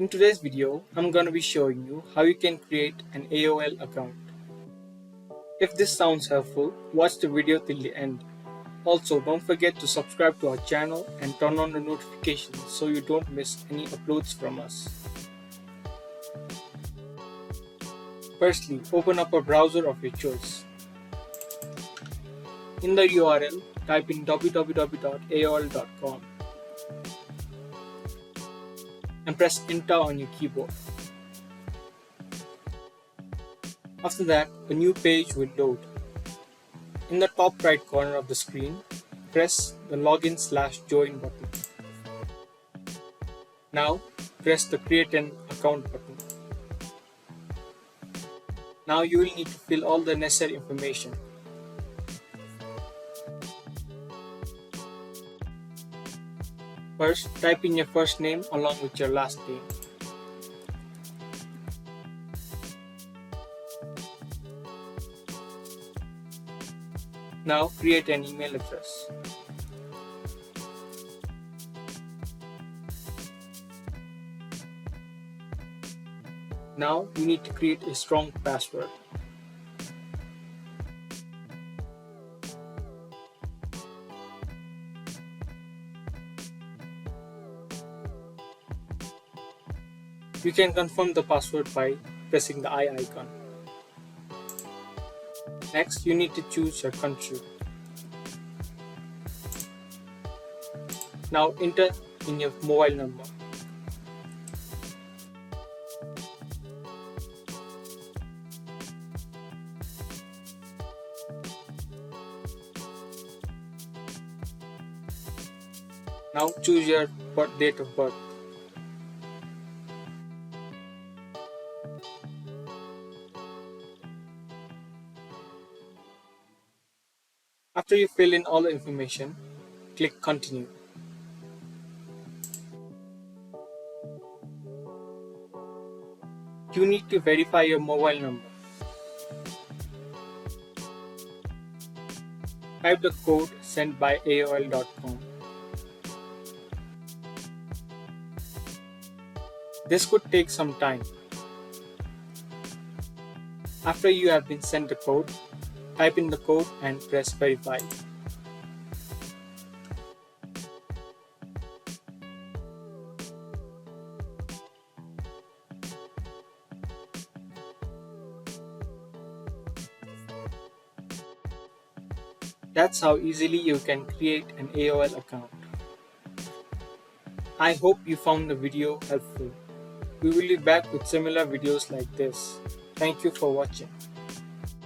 In today's video, I'm going to be showing you how you can create an AOL account. If this sounds helpful, watch the video till the end. Also, don't forget to subscribe to our channel and turn on the notifications so you don't miss any uploads from us. Firstly, open up a browser of your choice. In the URL, type in www.aol.com and press enter on your keyboard. After that, a new page will load. In the top right corner of the screen, press the login/join button. Now, press the create an account button. Now you will need to fill all the necessary information. First, type in your first name along with your last name. Now create an email address. Now you need to create a strong password. You can confirm the password by pressing the I icon. Next, you need to choose your country. Now enter in your mobile number. Now choose your date of birth. After you fill in all the information, click Continue. You need to verify your mobile number. Type the code sent by AOL.com. This could take some time. After you have been sent the code, type in the code and press verify. That's how easily you can create an AOL account. I hope you found the video helpful. We will be back with similar videos like this. Thank you for watching.